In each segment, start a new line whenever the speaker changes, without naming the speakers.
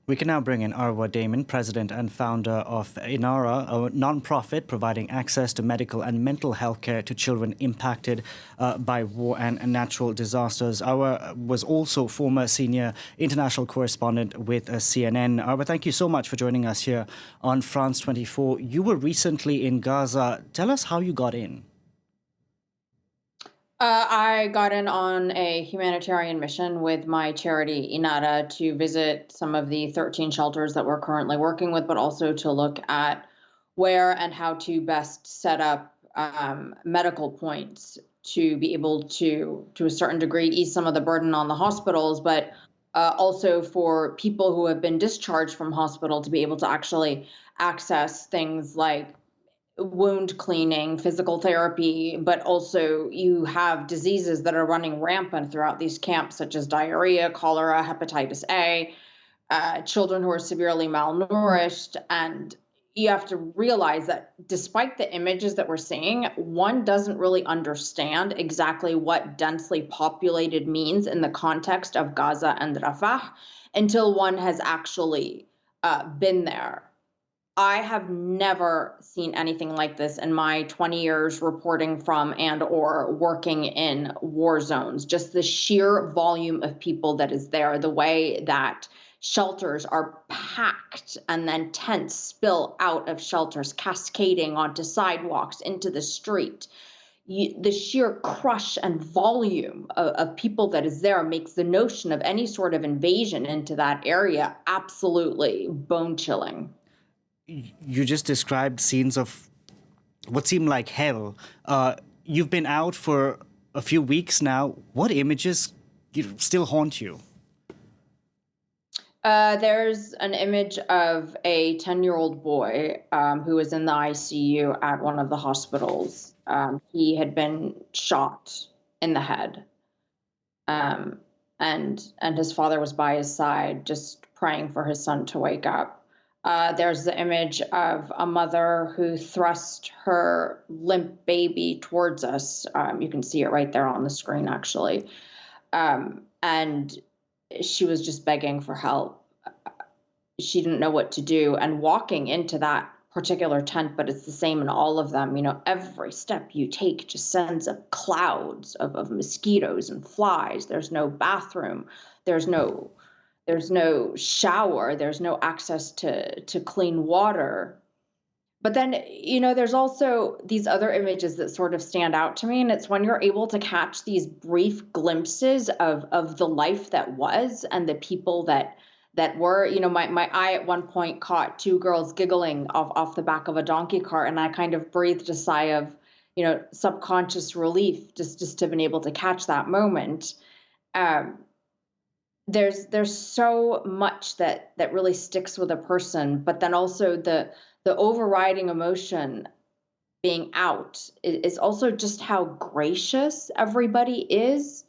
We can now bring in Arwa Damon, president and founder of INARA, a non-profit providing access to medical and mental health care to children impacted by war and natural disasters. Arwa was also former senior international correspondent with CNN. Arwa, thank you so much for joining us here on France 24. You were recently in Gaza. Tell us how you got in.
I got in on a humanitarian mission with my charity, INARA, to visit some of the 13 shelters that we're currently working with, but also to look at where and how to best set up medical points to be able to a certain degree, ease some of the burden on the hospitals, but also for people who have been discharged from hospital to be able to actually access things like wound cleaning, physical therapy, but also you have diseases that are running rampant throughout these camps, such as diarrhea, cholera, hepatitis A, children who are severely malnourished. And you have to realize that despite the images that we're seeing, one doesn't really understand exactly what densely populated means in the context of Gaza and Rafah until one has actually been there. I have never seen anything like this in my 20 years reporting from and or working in war zones. Just the sheer volume of people that is there, the way that shelters are packed and then tents spill out of shelters, cascading onto sidewalks, into the street. The sheer crush and volume of people that is there makes the notion of any sort of invasion into that area absolutely bone chilling.
You just described scenes of what seemed like hell. You've been out for a few weeks now. What images still haunt you?
There's an image of a 10-year-old boy who was in the ICU at one of the hospitals. He had been shot in the head, and his father was by his side, just praying for his son to wake up. There's the image of a mother who thrust her limp baby towards us. You can see it right there on the screen, actually. And she was just begging for help. She didn't know what to do. And walking into that particular tent, but it's the same in all of them, every step you take just sends up clouds of mosquitoes and flies. There's no bathroom. There's no shower, there's no access to clean water. But then, there's also these other images that sort of stand out to me. And it's when you're able to catch these brief glimpses of the life that was and the people that were, my eye at one point caught two girls giggling off the back of a donkey cart. And I kind of breathed a sigh of, subconscious relief just to have been able to catch that moment. There's so much that really sticks with a person, but then also the overriding emotion being out is also just how gracious everybody is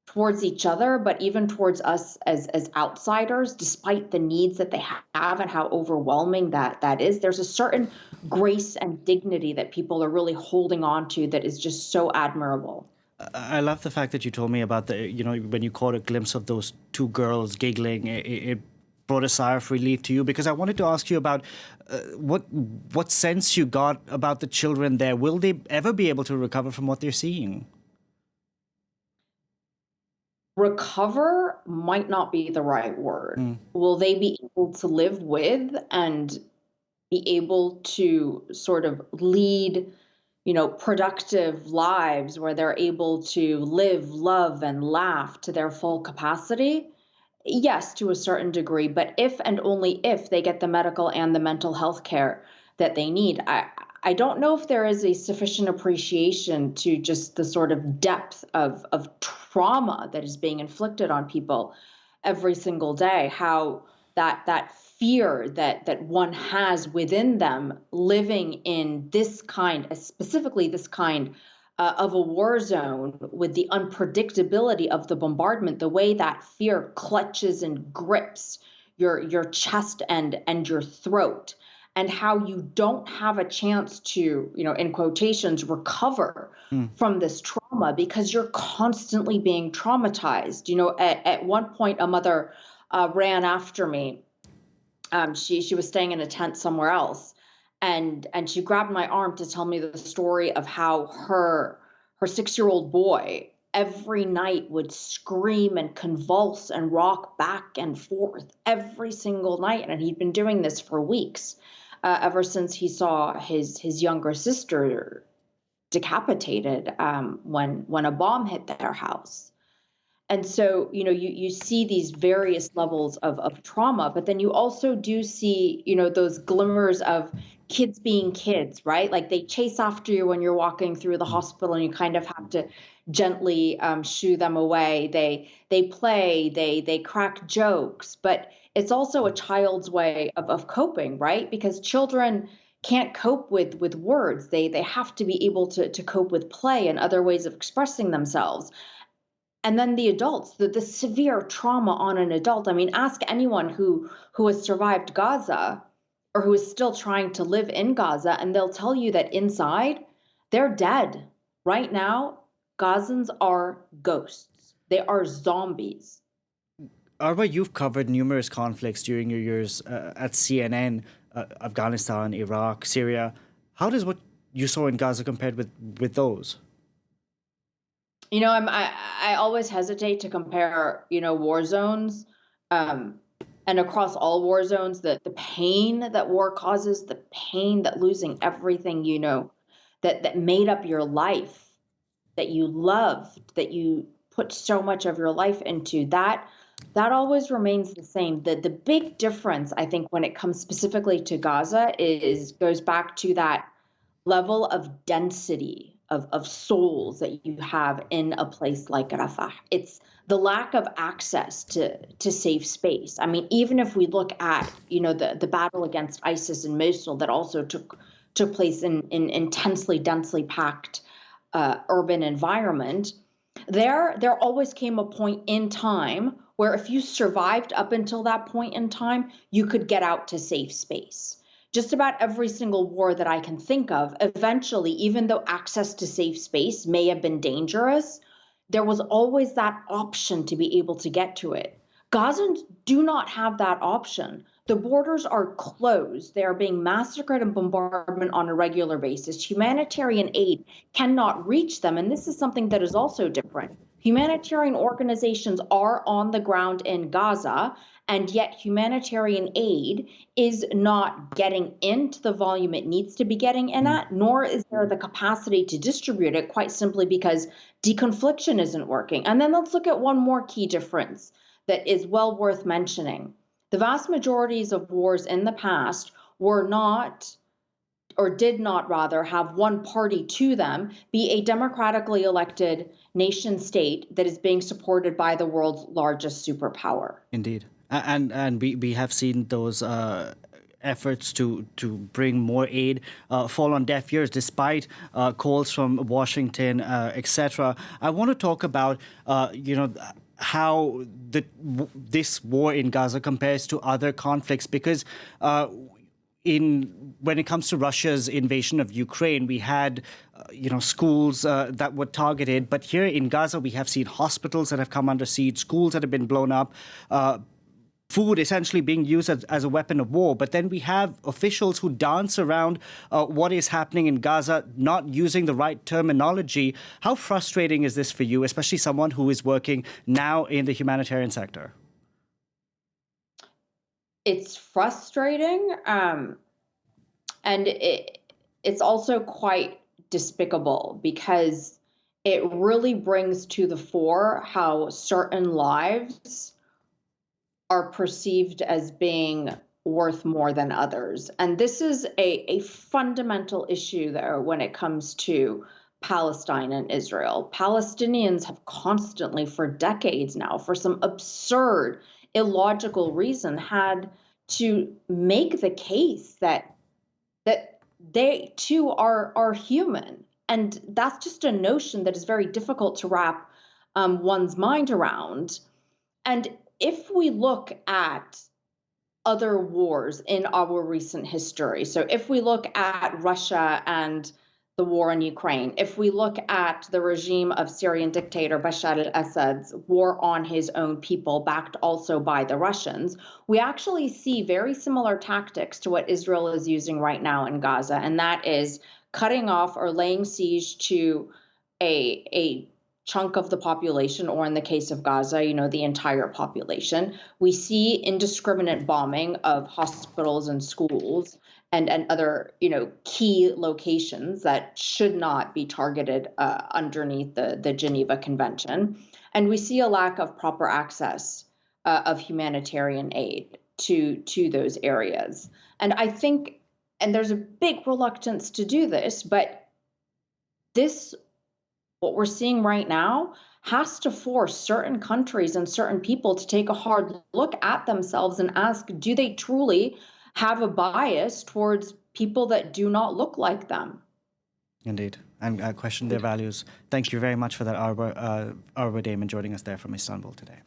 towards each other, but even towards us as outsiders, despite the needs that they have and how overwhelming that is. There's a certain grace and dignity that people are really holding on to that is just so admirable.
I love the fact that you told me about when you caught a glimpse of those two girls giggling, it brought a sigh of relief to you, because I wanted to ask you about what sense you got about the children there. Will they ever be able to recover from what they're seeing?
Recover might not be the right word. Will they be able to live with and be able to sort of lead productive lives where they're able to live, love, and laugh to their full capacity? Yes, to a certain degree, but if and only if they get the medical and the mental health care that they need. I don't know if there is a sufficient appreciation to just the sort of depth of trauma that is being inflicted on people every single day, how that fear that one has within them living in this kind, specifically this kind of a war zone, with the unpredictability of the bombardment, the way that fear clutches and grips your chest and your throat, and how you don't have a chance to, in quotations, recover from this trauma because you're constantly being traumatized. At one point, a mother ran after me. She was staying in a tent somewhere else, and she grabbed my arm to tell me the story of how her 6-year-old boy every night would scream and convulse and rock back and forth every single night, and he'd been doing this for weeks, ever since he saw his younger sister decapitated, when a bomb hit their house. And so, you see these various levels of trauma, but then you also do see, those glimmers of kids being kids, right? Like they chase after you when you're walking through the hospital, and you kind of have to gently shoo them away. They play, they crack jokes, but it's also a child's way of coping, right? Because children can't cope with words. They have to be able to cope with play and other ways of expressing themselves. And then the adults, the severe trauma on an adult. I mean, ask anyone who has survived Gaza or who is still trying to live in Gaza, and they'll tell you that inside they're dead. Right now, Gazans are ghosts. They are zombies.
Arwa, you've covered numerous conflicts during your years at CNN, Afghanistan, Iraq, Syria. How does what you saw in Gaza compared with those?
I always hesitate to compare, war zones, and across all war zones, the pain that war causes, the pain that losing everything, that made up your life, that you loved, that you put so much of your life into, that always remains the same. The big difference, I think, when it comes specifically to Gaza goes back to that level of density of souls that you have in a place like Rafah. It's the lack of access to safe space. I mean, even if we look at, the battle against ISIS in Mosul that also took place in intensely, densely packed urban environment, there always came a point in time where if you survived up until that point in time, you could get out to safe space. Just about every single war that I can think of, eventually, even though access to safe space may have been dangerous, there was always that option to be able to get to it. Gazans do not have that option. The borders are closed. They are being massacred and bombarded on a regular basis. Humanitarian aid cannot reach them. And this is something that is also different. Humanitarian organizations are on the ground in Gaza, and yet humanitarian aid is not getting into the volume it needs to be getting in at, nor is there the capacity to distribute it, quite simply because deconfliction isn't working. And then let's look at one more key difference that is well worth mentioning. The vast majorities of wars in the past were not, or did not rather, have one party to them be a democratically elected nation state that is being supported by the world's largest superpower.
Indeed. And we have seen those efforts to bring more aid fall on deaf ears despite calls from Washington, etc. I want to talk about how this war in Gaza compares to other conflicts, because when it comes to Russia's invasion of Ukraine, we had schools that were targeted, but here in Gaza we have seen hospitals that have come under siege, schools that have been blown up, food essentially being used as a weapon of war. But then we have officials who dance around what is happening in Gaza, not using the right terminology. How frustrating is this for you, especially someone who is working now in the humanitarian sector?
It's frustrating, and it's also quite despicable, because it really brings to the fore how certain lives are perceived as being worth more than others. And this is a fundamental issue, though, when it comes to Palestine and Israel. Palestinians have constantly, for decades now, for some absurd, illogical reason, had to make the case that they too are human. And that's just a notion that is very difficult to wrap one's mind around. And if we look at other wars in our recent history, so if we look at Russia and the war in Ukraine, if we look at the regime of Syrian dictator Bashar al-Assad's war on his own people, backed also by the Russians, we actually see very similar tactics to what Israel is using right now in Gaza, and that is cutting off or laying siege to a chunk of the population, or in the case of Gaza, the entire population. We see indiscriminate bombing of hospitals and schools and other, key locations that should not be targeted underneath the Geneva Convention. And we see a lack of proper access of humanitarian aid to those areas. And I think, and there's a big reluctance to do this, but what we're seeing right now has to force certain countries and certain people to take a hard look at themselves and ask, do they truly have a bias towards people that do not look like them?
Indeed, and question their values. Thank you very much for that, Arwa Damon, joining us there from Istanbul today.